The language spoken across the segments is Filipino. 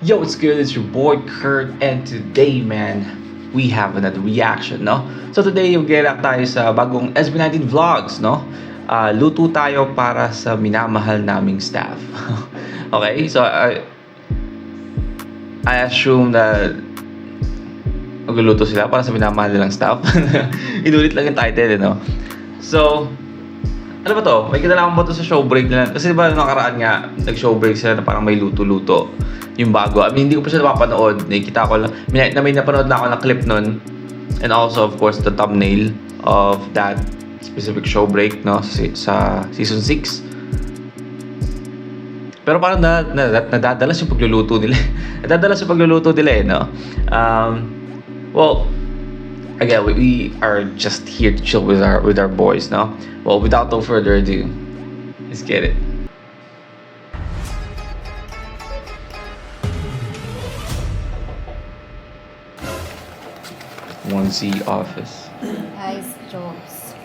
Yo, what's good? It's your boy Kurt, and today, man, we have another reaction, no? So today, yung react tayo sa bagong SB19 Vlogs, no? Luto tayo para sa minamahal naming staff. Okay, so I assume that magluluto sila para sa minamahal nilang staff. Inulit lang yung title, no? So, ano ba to? May kinalaman ba to sa show break nila? Kasi diba nakaraan nga, nag-show break sila na parang may luto-luto. Yung bago. I mean, hindi ko pa siya napapanood. Nakikita ko lang. May napanood na ako ng clip nun. And also, of course, the thumbnail of that specific show break, no? Sa season 6. Pero parang nadadalas yung pagluluto nila. Nadadalas yung pagluluto nila eh, no? Well, again, we are just here to chill with our boys, no? Well, without no further ado, let's get it. One C office. Guys, jokes.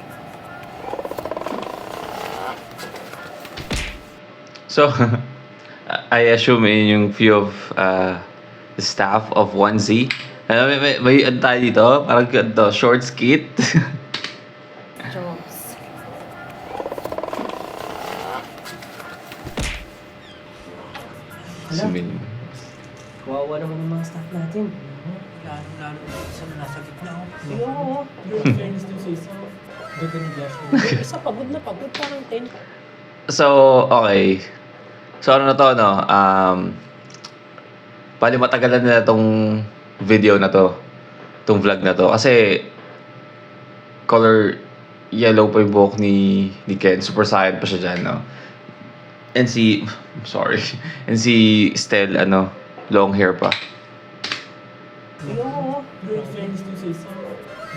So, I assume in yung few of the staff of 1Z. May ano tayo dito? Parang ito, short skit. Jokes. Sumin. Kawawa naman yung mga staff natin. Lalo isa na nasa gitna oh. Oo. Yung fairness din sa isa. Ganda ni Josh. Isa pagod na pagod, parang 10. So, okay. So, ano na to, no? Bali matagalan nila tong video na to. Tong vlog na to. Kasi, color yellow pa yung buhok ni Ken. Super Saiyan pa siya dyan, no? And sorry. And si Stel, long hair pa. Oo. Yung fairness din sa isa.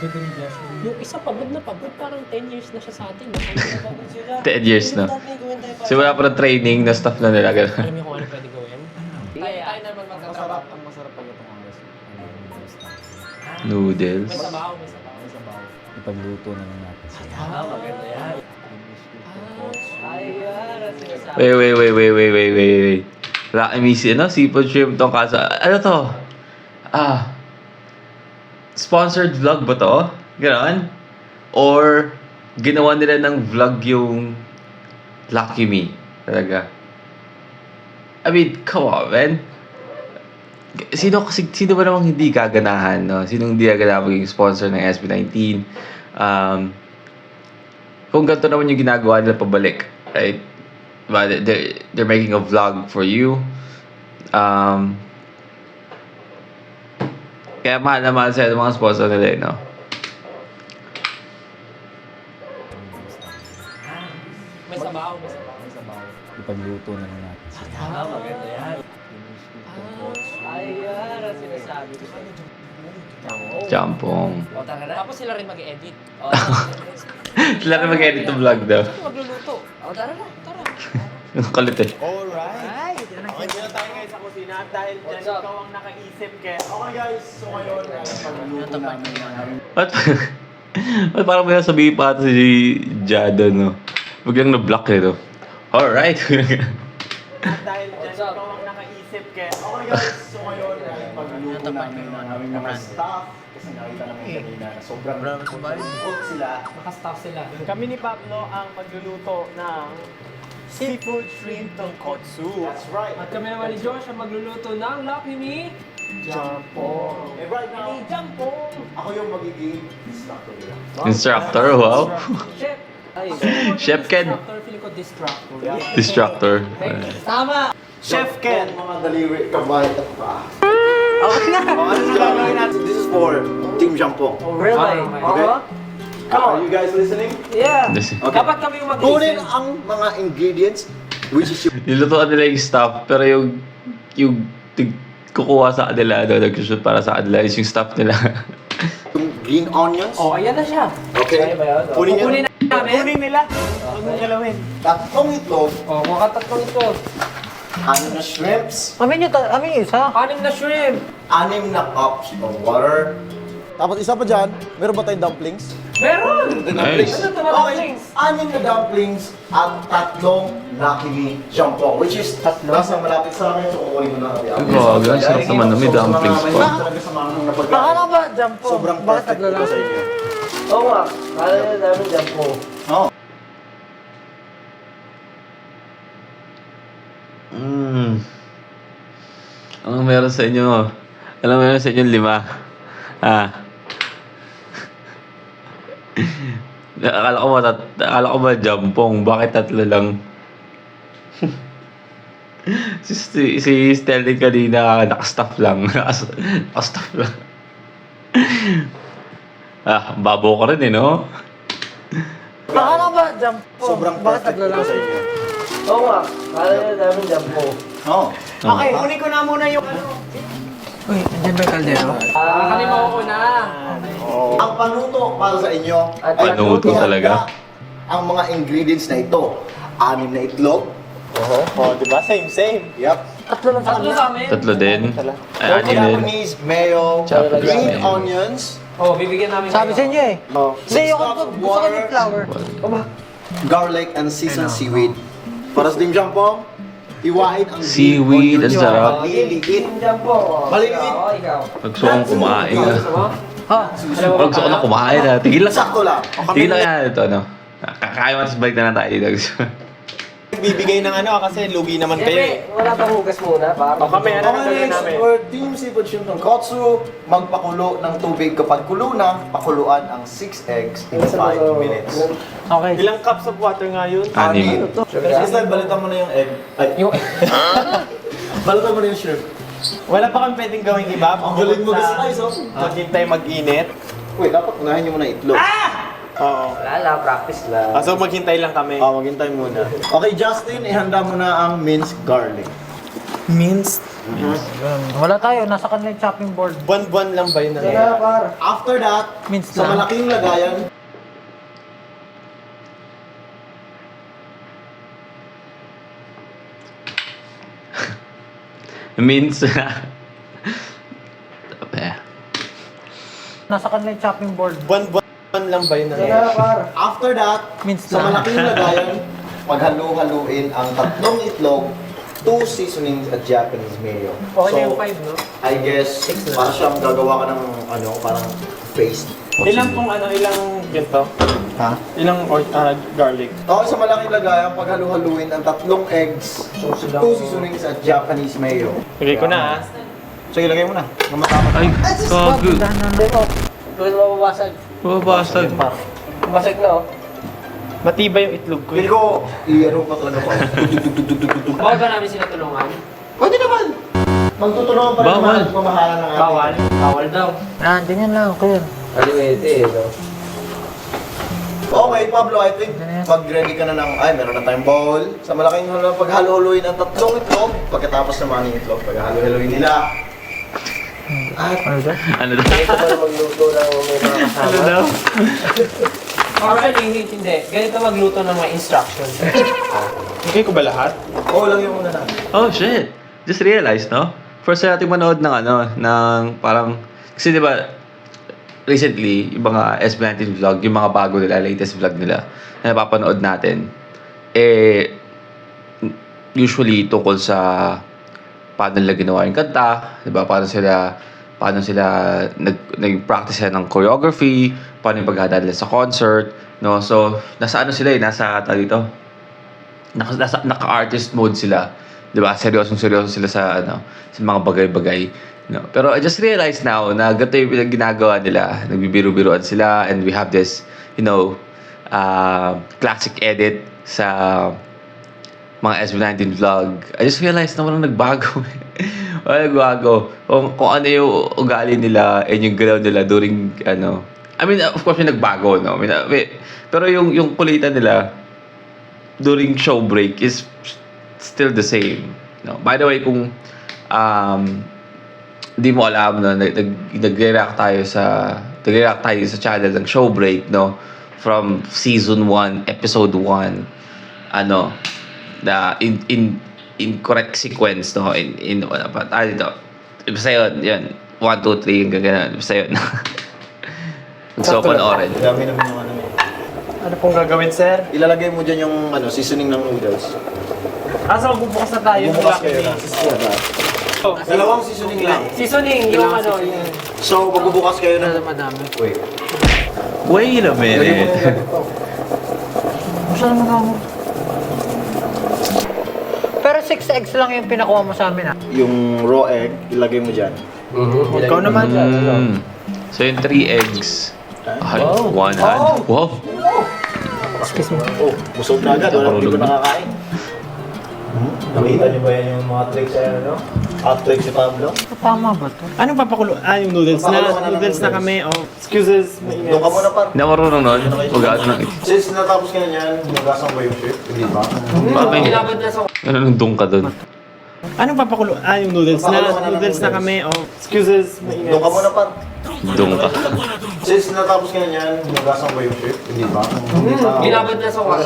Ganda ni Josh. Yung isa pagod na pagod, parang 10 years na siya sa atin. 10 years na. So, wala pa na training na stuff na nila. Alam niyo kung ano pwede gawin? Tayo naman magtatrabaho. Ang masarap pag itong angas. Noodles. May sabaw, may sabaw. May sabaw. Ipagluto na lang natin. Maganda yan. Sinasabi. Wait. Rocky Misi, seafood shrimp tongkasa. Ano to? Sponsored vlog ba to? Ganon? Or ginawa nila ng vlog yung Lucky Me? Talaga. I mean, come on, man. Sino ba namang hindi gaganahan, no? Sinong hindi gaganahan maging sponsor ng SB19? Kung ganito naman yung ginagawa nila pabalik, right? But they're making a vlog for you. Kaya mahal na mahal sila ng mga sponsor nila, no? May sabaw, may sabaw. May sabaw. Ipagluto na lang natin. Maganda yan. Sinasabi ko sa'yo. Jampong. Tapos sila rin mag-edit. Sila na mag-edit ng vlog daw. Magluluto. Tara na, tara. Ang kulit eh. Alright! Okay, dito tayo ngayon sa kusina dahil dyan ikaw ang nakaisip kaya. Okay guys, so ngayon pagluto namin Ba't parang may sabihin pa ata si Jada, no? Biglang na-block eh, no? Alright. dahil dyan ikaw ang nakaisip kaya. Okay guys, so ngayon pagluto namin ng aming mga staff kasi nakita namin kanina na sobrang cook sila. Naka-staff sila. Kami ni Pablo ang magluluto ng seafood shrimp tonkotsu. That's right. At kami naman ni Josh ang magluluto ng Lucky Me. Jampong. And right now, Jampong. ako yung magiging instructor nila. Instructor, wow. Chef. Chef Ken. Instructor, feeling ko distractor. Distractor. Tama. Chef Ken! Mga daliri, kamay at pa. Okay na! Gagawin natin. This is for Team Jampong. Oh, really? Okay? Are you guys listening? Yeah. Okay. Dapat kami yung Kunin mag-listen. ang mga ingredients, which is yung Nilutuan nila yung stuff, pero yung kukuha sa kanila, nag-shoot para sa kanila, is yung stuff nila. green onions. Oh, ayan na siya. Okay? Kunin Kukunin nyo. namin. Kunin nila. Huwag mong galawin. Tatlong itlog, Oh, makatatlong ito. 6 na shrimps, Amin na shrimp. 6 na cups of water, Tapos isa pa dyan, meron ba tayong dumplings? Meron! Nice. Ano ito mga Okay, dumplings? 6 na dumplings at 3 Lucky Me Jumbo, which is nasa malapit sa akin, so kukunin ko na kami. Ay, grabe, ang sarap naman na may dumplings pa. Talaga sa mga napagkain. Akala ba, jump po? Sobrang Bakit perfect tatlo lang? ko sa inyo. Oo nga. Akala na namin jump po. Oo. Anong meron sa inyo? Anong meron sa inyo 5? Ah. Akala ko ba jampong? Bakit 3 lang? si Sterling kanina naka-staff lang. Naka-staff lang. Babo ka rin eh, no? Akala ba, jump po? Sobrang Bakit perfect tatlo ko lang? sa inyo. Oo nga. Akala na namin jump po. Oo. Okay, kunin ko na muna yung ano. Uy, andyan ba yung kaldero? Kalimaw ko na. Ang panuto para sa inyo ay Panuto talaga. ang mga ingredients na ito. 6 na itlog. Oh, di ba? Same. Yep. Tatlo lang sa Tatlo kanila. sa amin. 3 din. Ay, 6 din. Japanese mayo, Japanese green mayo. onions, Oh, bibigyan namin Sabi sa inyo eh. Oh. Hindi, yung gusto ko yung flour. garlic, and seasoned seaweed. Para sa Team Jampong, iwain ang Seaweed, ang sarap. Maliliit. Jump po. Maliliit. Ikaw. Gusto kong kumain ah. Gusto mo? Ha? Gusto ko na kumain ah. Tigil lang. Sakto lang. Tigil lang yan ito, ano. Kakain mo, tapos balik na lang tayo dito. Bibigay ng ano kasi lugi naman kayo eh. Siyempre, wala pang hugas muna. O kami, ano ang Okay, gagawin next, namin? for Team Seafood Shrimp Tonkotsu, magpakulo ng tubig. Kapag kulo na, pakuluan ang 6 eggs in 5 minutes. Okay. Ilang cups of water nga yun? 6. Crystal, balitan mo na yung egg. Ay, Yung... balitan mo na yung shrimp. Wala pa kami pwedeng gawing iba. Ang galing mo Bukod guys, sa guys, oh. maghintay mag-init. Wait, dapat unahin nyo muna yung itlog. Oo. Wala lang, practice lang. So maghintay lang kami. Maghintay muna. Okay, Justin, ihanda mo na ang minced garlic. Minced? Wala tayo, nasa kanila yung chopping board. Buwan-buwan lang ba yun? After that, Minced sa lang. malaking lagayan, Means, Nasa kanila yung chopping board. Buwan-buwan lang ba yun? after that, Minced sa lang. malaking lagayan, maghalo-haluin ang 3 itlog, 2 seasonings at Japanese mayo. Okay na yung 5, no? I guess, para siyang gagawa ka ng ano, parang paste. Ilang pong ano, ilang ganito? Ha? Ilang garlic? Okay, sa malaking lagayan, paghalu-haluin ang 3 eggs, 2 seasonings at Japanese mayo. Lagay ko na ah. Sige, lagay mo na. Nang matapos. ay, gago. Doon mababasag. Mababasag. Basag na, oh. Matibay yung itlog ko. Pili ko, i-ano pa talaga pa. Bawal ba namin sila tulungan? Pwede naman! Magtutulungan pa rin Bawal. naman ang pamahala ng ating. Bawal. Bawal daw. Ah, ganyan lang, clear. Aliwete, no? Okay, Pablo, I think mag-ready ka na ng, meron na tayong bowl. Sa malaking paghalo-haluin ang 3 itlog. Pagkatapos naman yung itlog, paghalo-haluin nila. Ano ba? Ano daw? Ito ba magluto ng may mga kasama? Ano daw? Actually, hindi. Ganito magluto ng mga instructions. Okay ko ba lahat? Oo, lang yung una natin. Oh, shit. Just realized, no? First time natin manood ng ano, ng parang, kasi di ba, recently, yung mga S19 vlog, yung mga bago nila, latest vlog nila, na napapanood natin, usually tungkol sa paano nila ginawa yung kanta, di ba? Paano sila nag-practice sila ng choreography, paano yung paghahanda nila sa concert, no? So, nasa ano sila nasa dito, naka-artist mode sila. 'Di ba? Seryosong-seryoso sila sa sa mga bagay-bagay, no. Pero I just realized now na ganito yung ginagawa nila. Nagbibiro-biroan sila and we have this, classic edit sa mga SB19 vlog. I just realized na walang nagbago. Walang nagbago. Kung ano yung ugali nila and yung galaw nila during I mean, of course, yung nagbago, no? I mean, pero yung kulitan nila during show break is still the same, no? By the way, kung di mo alam, no, nag-react tayo sa channel ng Show Break, no? From season 1, episode 1, the incorrect sequence, no? Basta yun, 1, 2, 3, yung gagana, basta yun. So, panoorin. Dami naman yung ano. Ano pong gagawin, sir? Ilalagay mo dyan yung ano, seasoning ng noodles. Asa magbubukas na tayo? Bumukas kayo na. Dalawang seasoning lang. Seasoning, yung ano, yung... So, magbubukas kayo na. Madami. Wait. Wait a minute. Gusto naman ako. Pero 6 eggs lang yung pinakuha mo sa amin, ah. Yung raw egg, ilagay mo dyan. Ikaw naman. So, yung 3 eggs. Ay, one hand. Wow! Excuse me. Oh, busog na agad. Wala, hindi ko nakakain. Nakita niyo ba yan yung mga tricks sa ano? Hot tricks si Pablo? Tama ba to? Anong papakulo? Yung noodles Papakulo ka na ng Noodles na noodles. kami. Oh, excuses. Doon ka muna par. Hindi ako marunong nun. Mag-aano ng... Since natapos ka na yan, hugasan ba yung shift? Hindi ba? Bakit? Ano nung dung ka dun? Anong papakulo? Yung noodles Papakulo ka na ng Noodles na noodles. kami. Oh, excuses. Doon ka muna par. Dung ka. Since natapos ka na yan, hugasan ba yung shift? Hindi ba? Hindi ba? Ginabad na sa wax.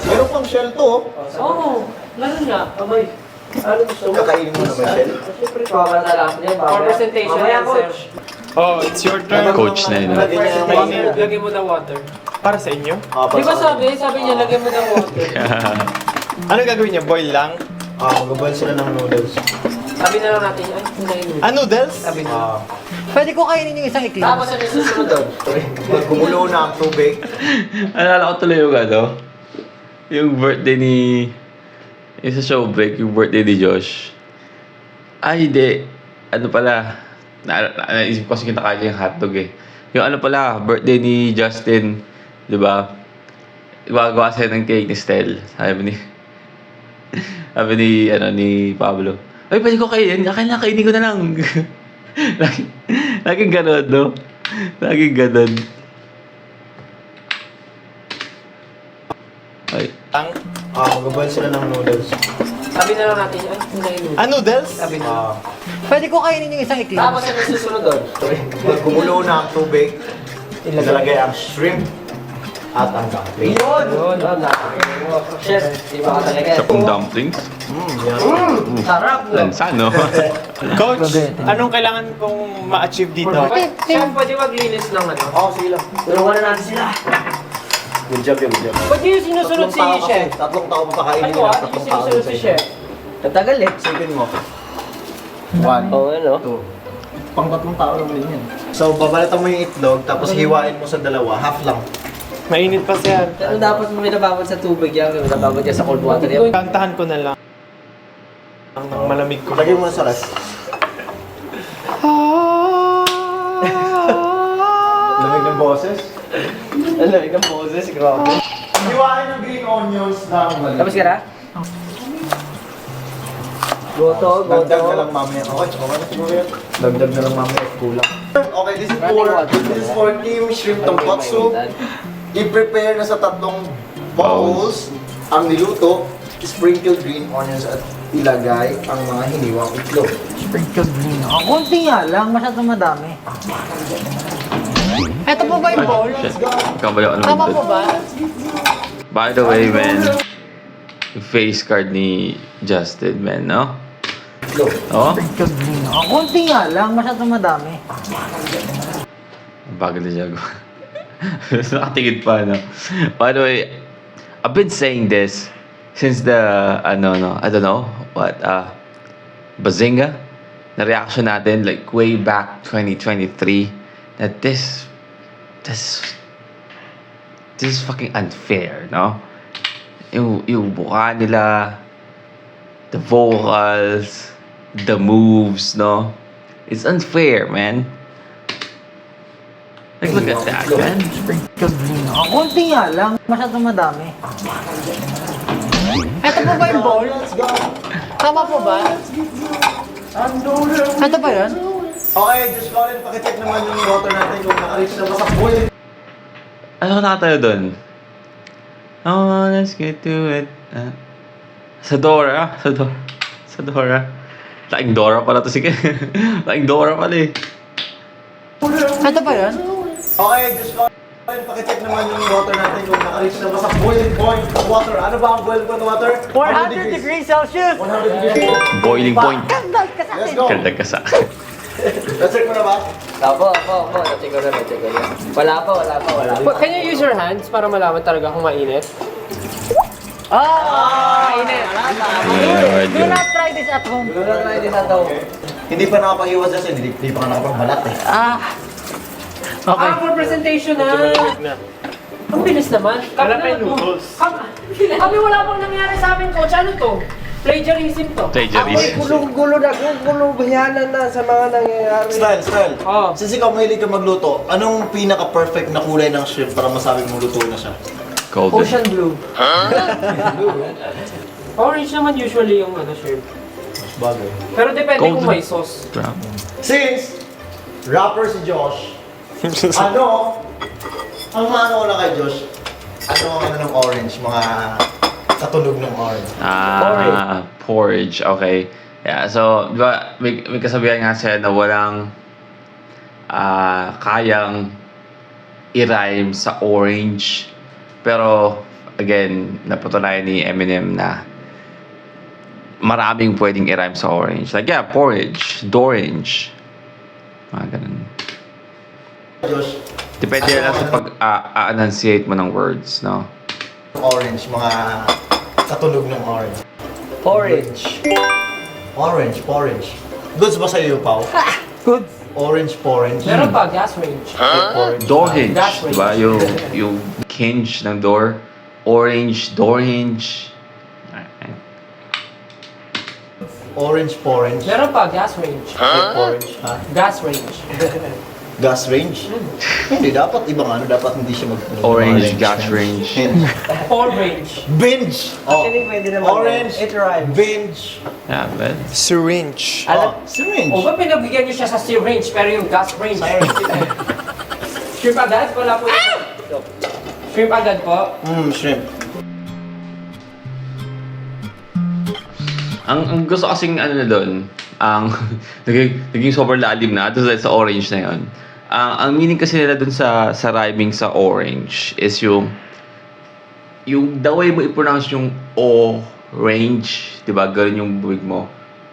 Meron pang shell to. oh. Oo. Lalo nga. Abay. Ano gusto mo? Kakainin mo na ba shell? For presentation yan, sir. Oh, it's your turn. Coach na yun. Lagyan niya. Lagyan mo ng water. Para sa inyo? Di ba Sabi niya, lagyan mo ng water. Ano gagawin niya? Boil lang? Mag-boil sila ng noodles. Sabi na lang natin, ay, hindi. Noodles? Sabi na. Pwede ko kainin yung isang iklog. Tapos ano yung susunod doon? Pag gumulo na ang tubig, Alala ko tuloy yung ano, yung birthday ni... Yung sa showbreak, yung birthday ni Josh. Ay, hindi. Ano pala, naisip ko kasi kinakain niya yung hotdog eh. Yung ano pala, birthday ni Justin, di ba? Gagawa siya ng cake ni Stel. Sabi ni Pablo. Ay, pwede ko kainin. Kainin ko na lang. Laging ganun, no? Laging ganun. Ay. mag-boil sila ng noodles. Sabi na lang natin, ay, hindi. Noodles? Sabi na. Pwede ko kainin yung isang iklog. Tapos ano yung susunod doon? Pag gumulo na ang tubig, ilalagay ang shrimp at ang dumpling. Yun! Chef, di ba ka talaga? Sapong dumplings. Sarap! Lansa, no? Coach, anong kailangan kong ma-achieve dito? Chef, pwede maglinis ng ano? Sige lang. Tulungan na natin sila. Good job, good job. Ba't yung sinusunod si Chef? Tatlong tao pa kainin Ano nila. ah? Yung sinusunod si Chef? Tatagal eh. Second mo. 1, Oo, ano? 2. Pang-tatlong tao lang din yan. So, babalatan mo yung itlog, tapos hiwain mo sa dalawa, half lang. Mainit pa siya. Pero dapat mo binababad sa tubig yan, binababad yan sa cold water yan. Kantahan ko na lang. Ang malamig ko. Lagay mo na sa rest. Lamig ng boses. Alam, ikaw poses, grabe. Hiwain ng green onions ng mali. Tapos ka na? Goto, Dagdag na lang mamaya. Okay na siguro yan. Dagdag na lang mamaya. Kulang. Okay, this is for cream shrimp tonkotsu. I-prepare na sa tatlong bowls ang niluto, sprinkled green onions at ilagay ang mga hiniwang itlog. Sprinkled green. Ang konti nga lang, masyadong madami. Ito po ba yung bowl? Shit. Kabalo ka Tama naman po dun. ba? By the way, man, yung face card ni Justin, man, no? Itlog. Oh? Sprinkled green. Ang konti nga lang, masyadong madami. Bagal na siya. Nakatingin pa, no? By the way, I've been saying this since the, I don't know, Bazinga, na reaction natin, like, way back 2023, that this is fucking unfair, no? Yung buka nila, the vocals, the moves, no? It's unfair, man. Like, look at that, man. Sprinkled green. Ang konti nga lang, masyadong madami. Ito po ba yung bowl? Tama po ba? Ito ba yun? Okay, just Colin, pakicheck naman yung water natin kung naka-reach na ba sa boil. Ano nakatayo doon? Oh, let's get to it. Sa Dora. Laking Dora pala to si Ken. Laking Dora pala eh. Ito ba yun? Okay, just Colin, pakicheck naman yung water natin kung naka-reach na ba sa boiling point of water. Ano ba ang boiling point of water? 400 degrees Celsius! 100 degrees. Boiling point. Kandag ka sa Let's akin! go. Kaldag ka sa akin. Na-check mo na ba? Opo. Check ko na. Wala pa. Can you use your hands para malaman talaga kung mainit? Mainit. Yeah, Do not try this at home. Hindi pa nakapag-iwas kasi hindi pa nakapagbalat eh. Okay. For presentation na. Ang bilis naman. Wala pa yung noodles. Kami wala pang nangyari sa amin, coach. Ano to? Plagiarism to. Plagiarism. Gulo bayanan na sa mga nangyayari. Style. Oh. Since ikaw mahilig ka magluto, anong pinaka-perfect na kulay ng shrimp para masabi mong luto na siya? Golden. Ocean blue. Orange naman usually yung shrimp. Mas bagay. Pero depende Golden. kung may sauce. Brown. Since rapper si Josh, ang maano ko lang kay Josh, ano ng orange, mga katunog ng orange. Porridge. Okay. Yeah, so, di ba, may kasabihan nga sa'yo na walang kayang i-rhyme sa orange. Pero, again, napatunayan ni Eminem na maraming pwedeng i-rhyme sa orange. Like, yeah, porridge, dorange. Mga ganun. Josh, Depende lang sa pag-enunciate mo ng words, no? orange, mga katunog ng orange. Orange. Goods ba sa'yo, Pao? Good. Orange. Meron pa, gas range. Door hinge, Gas di ba? Yung hinge ng door. Orange, door hinge. Orange. Meron pa, gas range. Orange, ha? Gas range. Gas range? Hindi, dapat ibang dapat hindi siya Orange, gas range. All range. Binge! Oh. Actually, pwede naman. Orange, It rhymes. binge. Yeah, but Syringe. Oh, syringe. O ba pinabigyan niyo siya sa syringe pero yung gas range? Shrimp agad? Wala po yung... Shrimp agad po? Shrimp. ang gusto kasing na doon, ang naging sobrang lalim na doon sa orange na yon. Ang meaning kasi nila doon sa rhyming sa orange is yung the way mo i-pronounce yung orange, 'di ba? Ganun yung bibig mo.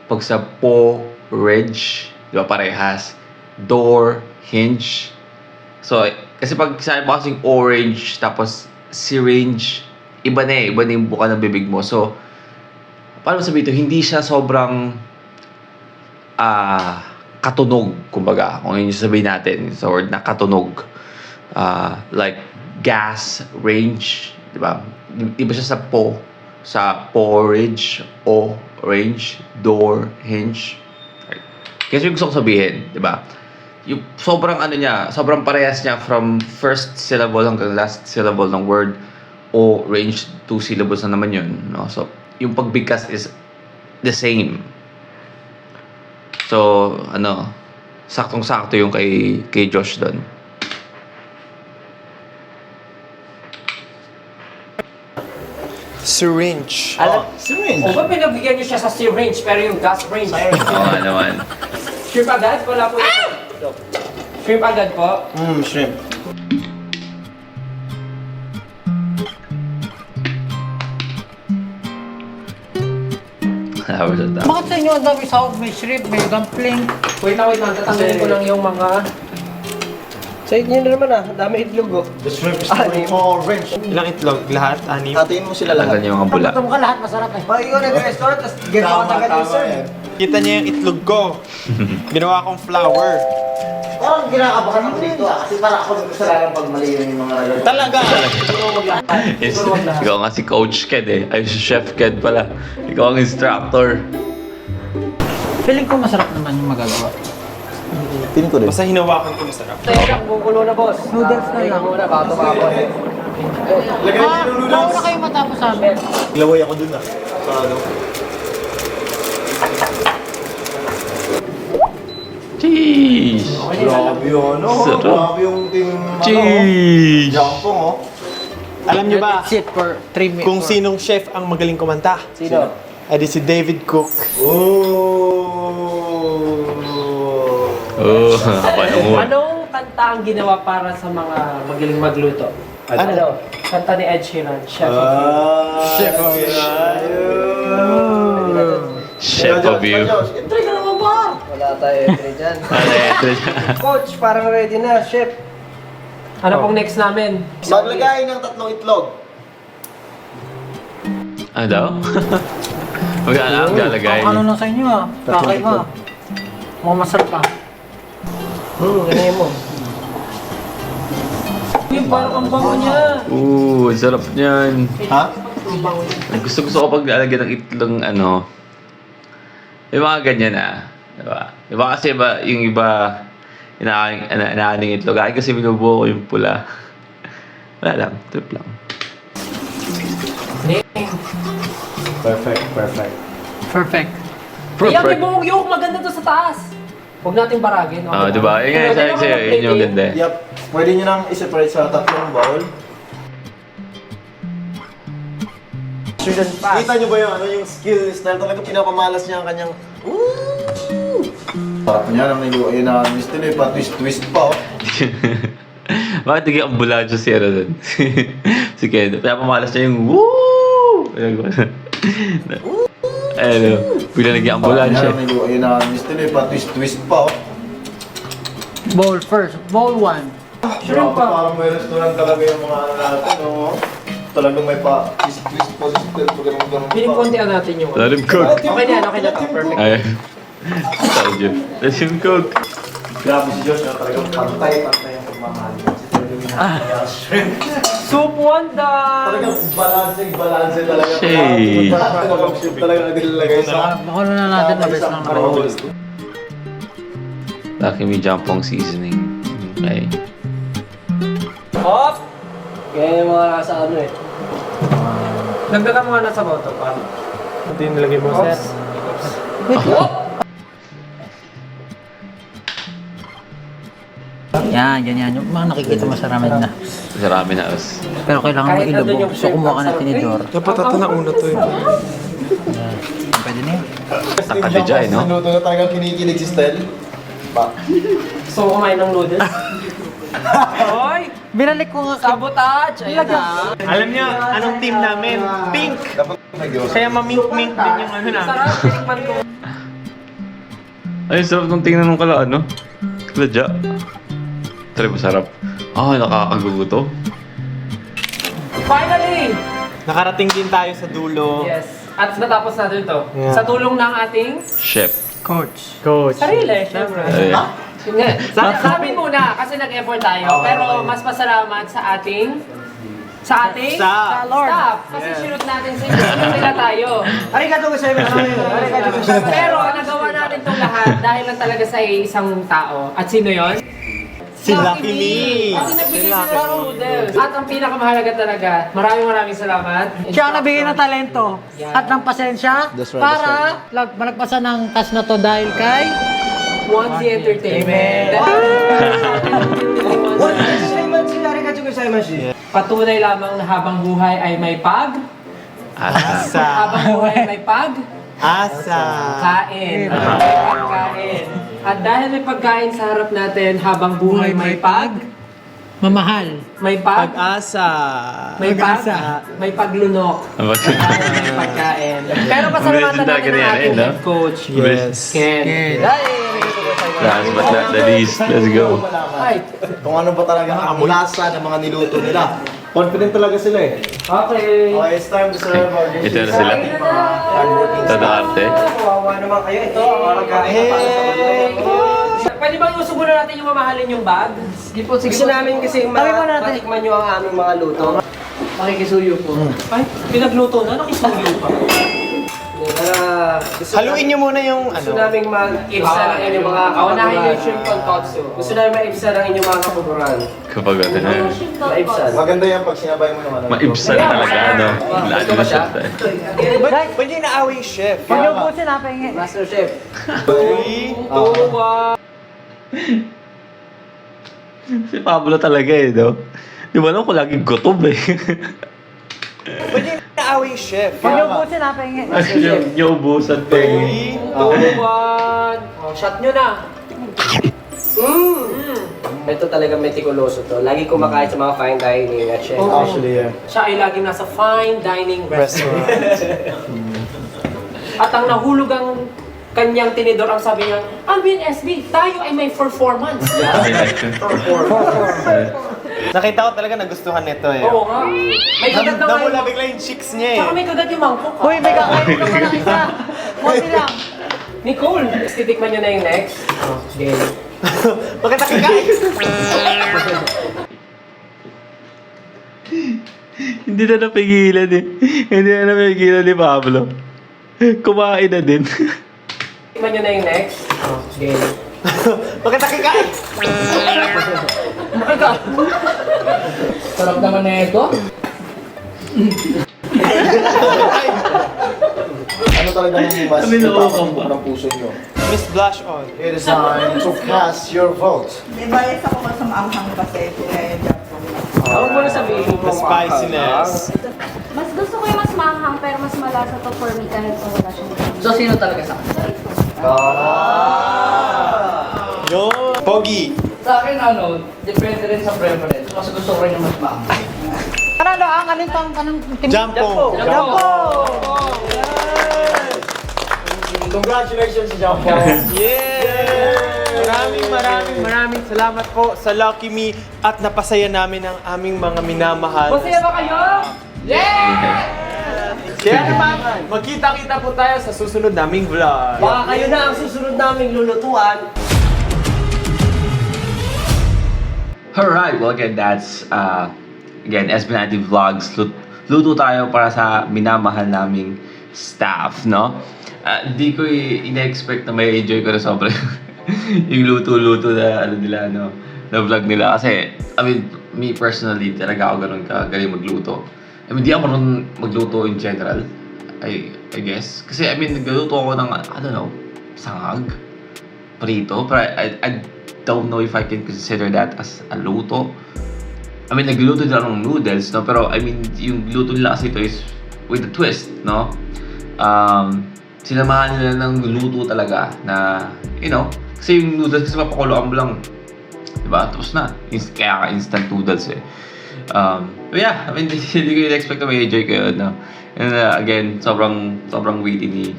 Pag sa porridge, 'di ba parehas? Door, hinge. So, kasi pag sabi mo kasing orange tapos syringe, iba na yung buka ng bibig mo. So, paano sabihin ito? Hindi siya sobrang katunog, kumbaga. Kung yun yung sabihin natin, sa word na katunog. Like, gas, range, di ba? Iba siya sa porridge, orange, door, hinge. Kasi yung gusto ko sabihin, di ba? Yung sobrang sobrang parehas niya from first syllable hanggang last syllable ng word. Range, 2 syllables na naman yun. No? So, yung pagbigkas is the same. So, saktong-sakto yung kay Josh doon. Syringe. Syringe. O ba pinabigyan niyo siya sa syringe pero yung gas range? Oo nga naman. Shrimp agad? Wala po yung... Shrimp agad po? Shrimp. Bakit sa inyo ang dami sahog? May shrimp, may dumpling. Wait lang. Tatanggalin ko lang yung mga... Sa inyo na naman Ang dami itlog oh. The shrimp is orange. Ilang itlog? Lahat? Anim? Hatiin mo sila Tagal lahat. niyo yung mga bula. Ito mo ka lahat, masarap eh. Pag ikaw nag-restaurant, tapos gano'n ka tagal yung serve. yan. Kita niya yung itlog ko. Ginawa kong flour. Parang kinakabahan ako dito kasi parang ako nagkasalanan pag mali yung mga Talaga! Ikaw nga si Coach Ked eh. Ay, si Chef Ked pala. Ikaw ang instructor. Feeling ko masarap naman yung magagawa. Pin ko rin. Basta hinawakan ko masarap. Teka, bukulo na boss. Noodles na lang. Muna, bago. Lagay yung noodles. Mauna kayo matapos sa amin. Laway ako dun Sa ano. Cheese! Grabe yun. Sarap. Grabe yung ting Cheese! Jampong Alam niyo ba Sit for 3 minutes. kung sinong chef ang magaling kumanta? Sino? Ay di si David Cook. Oh, paano mo? Anong kanta ang ginawa para sa mga magaling magluto? Ano? Kanta ni Ed Sheeran, Chef of You. Chef of You. Chef of You. Try ka naman ba? Wala tayo entry dyan. Coach, parang ready na, chef. Ano pong next namin? Maglagay ng 3 itlog. Ano daw? Maglalagay. Ano na sa inyo ah? Kakaiba. Mukhang masarap ah. Ganyan mo. Yung parang ang bango niya. Ang sarap niyan. Ha? Gusto ko paglalagyan ng itlog ano. Yung mga ganyan diba? Diba kasi yung iba inaaning itlog. Ay kasi binubuo ko yung pula. Wala lang, trip lang. Perfect. Perfect. Kaya may buong yolk, maganda to sa taas. Huwag nating baragin. Okay Diba? Yung nga sabi sa'yo, yun yung ganda. Yup. Pwede nyo nang i-separate sa 3 bowl. Student pass. Kita nyo ba yung skill style? Talagang pinapamalas niya ang kanyang... Sarap niya nang niluwa yun na miss din pa-twist pa oh. Bakit hindi ambulansya si ano dun? Si Ken. Pinapamalas niya yung woo! Ano, bigla naging ambulansya. Parang niluwa yun na miss din pa-twist pa oh. Bowl first. Bowl 1. Shrimp pa. Parang may restaurant talaga yung mga ano natin oh. Talagang may pa-twist pa, ganun-ganun pa. Pinipuntian natin yung... Let him cook. Okay na to. Perfect. Ay. Told you. Let him cook. Grabe si Josh, talagang pantay ang pagmamahal. Soup wanda! Talagang balance talaga. Shade. Talagang nilagay sa... Bakulo na natin na best lang na. Lucky me jampong seasoning. Okay. Hop! Kaya yung mga nasa ano eh. Nagdagan mo nga na sa boto pa. Ito yung nilagay mo, sir. Yan, ganyan. Yung mga nakikita mo sa ramen na. Sarami na us. Pero kailangan mo Kahit nandun ilubo. yung So kumuha ka ng tinidor. Dapat ito na una to eh. Pwede na yun. Nakadijay, no? Luto na talagang kinikilig si Stel. So, kumain ng noodles. Hoy! Binalik ko nga. Sabotage! Ayan na. Alam niyo, anong team namin? Pink! Dapat may Diyos. Kaya mamink-mink din yung ano namin. Sarap, tinikman ko. Ay, sarap nung tingnan nung kala, ano? Kaladya. Try masarap. Nakakaguto. Finally! Nakarating din tayo sa dulo. Yes. At natapos natin ito. Yeah. Sa tulong ng ating Chef. Coach. Coach. sarili, syempre. Ay. Sa amin muna, kasi nag-effort tayo. Pero mas pasalamat sa ating... Sa ating Staff. staff. Kasi sinunod natin sila. Sinunod nila tayo. Arigato gozaimasu. Arigato gozaimasu. Pero nagawa natin itong lahat dahil lang talaga sa isang tao. At sino yon? Si Lucky Me. Kasi nagbigay sila ng noodles. At ang pinakamahalaga talaga, maraming salamat. Siya ang nabigay ng talento at ng pasensya para malagpasan ng task na to dahil kay... One Entertainment. Arigato gozaimasu. Patunay lamang na habang buhay ay may Asa. habang buhay ay may Asa. kain. May pagkain. At dahil may pagkain sa harap natin, habang buhay may Mamahal. may Pag-asa. may paglunok. Dahil may pagkain. Pero pasalamatan Talaga natin na ang yan, ating no? head coach, Yes. Ken. Last but not the least, let's go. Ay, Kung ano ba talaga ang lasa ng mga niluto nila. Confident talaga sila eh. okay. Okay, it's time to serve our Ito dishes. na sila. Kain na na. Hardworking Ito na arte. Kawawa naman kayo. Ito ang mga pagkain para sa mga Pwede bang iusog muna natin yung mamahalin yung bag? Sige po, Gusto namin kasi Sabi mo natin. matikman nyo ang aming mga luto. Makikisuyo po. Ay, pinagluto na, nakisuyo pa. Haluin niyo muna yung Gusto ano. namin mag-ibsa ng inyong mga Kaunahin kapaboran. yung shrimp tonkotsu. Gusto namin ma-ibsa ng inyong mga kapaboran. Kapag ano na. Ma-ibsan. Maganda yan pag sinabay mo naman. Maibsan talaga, ano? Lalo na siya. Ba't yung naaway yung chef? Pag yung pusin na, pahingi. Master Chef. 3, 2, 1. Si Pablo talaga eh, no? Di ba alam ko laging gutom eh. Ba't yung naaway yung chef? Pag yung pusin na, pahingi. Yung ubusan pa eh. 2, 1. Oh, shot nyo na. Ito talaga metikuloso to. Lagi kumakain sa mga fine dining at chef. Oo. Actually, yeah. Siya ay laging nasa fine dining restaurant. Restaurant. At ang nahulog ang kanyang tinidor ang sabi niya, Alvin SB, tayo ay may performance. Nakita ko talaga nagustuhan nito eh. Oo nga. May kagat na nga Namula yung... bigla yung chicks niya eh. Tsaka may kagat yung mangkok. Hoy, may kakain ka pa ng isa. Konti lang. Nicole, titikman niyo na yung next. Oh, sige. Bakit nakikain? Hindi na napigilan eh. Hindi na napigilan ni Pablo. Kumain na din. Titikman niyo na yung next. Oh, sige. Bakit nakikain? Sarap naman na ito. Ano talaga yung mas itatakot ng puso nyo? Miss Blush on. It is time to cast your vote. May bias ako sa maanghang kasi pinayadyak ko. Huwag mo na sabihin. The spiciness. Mas gusto ko yung mas maanghang pero mas malasa to for me kahit so wala siyang So, sino talaga sa akin? Yun. Pogi. Sa akin, depende rin sa preference. Mas gusto ko rin yung mas maanghang. Panalo ang alin pang kanang team. Jampo. Jampo! Congratulations, Jampo! Yeah! Maraming salamat po sa Lucky Me at napasaya namin ang aming mga minamahal. Masaya ba kayo? Kaya naman, magkita-kita po tayo sa susunod naming vlog. Baka kayo na ang susunod naming lulutuan. Alright, well again, that's again, SB90 Vlogs. Luto tayo para sa minamahal naming staff, no? Di ko ina-expect na may enjoy ko na sobrang yung luto-luto na nila, no? Na vlog nila. Kasi, I mean, me personally, talaga ako ganun kagaling magluto. I mean, di ako marunong magluto in general. I guess. Kasi, I mean, nagluto ako ng, I don't know, sangag, prito. Pero I don't know if I can consider that as a luto. I mean, nagluto din ako ng noodles, no? Pero, I mean, yung luto nila kasi ito is with a twist, no? Sinamahan nila ng luto talaga na, you know, kasi yung noodles kasi papakuloan mo lang, diba? Tapos na. Kaya ka instant noodles eh. But yeah, I mean, hindi ko expect na may enjoy ko yun, no? And again, sobrang witty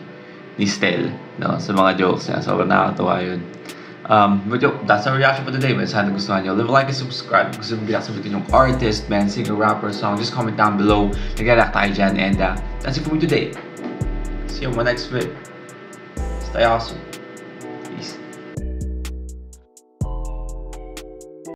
ni Stel, no? Sa mga jokes niya. Sobrang nakakatawa yun. But yo, that's our reaction for today, man. Sana gustuhan nyo. Leave a like and subscribe. Gusto mo sabihin yung artist, man, singer, rapper, song. Just comment down below. Nag-react tayo dyan. And that's it for me today. See you on my next video. Stay awesome.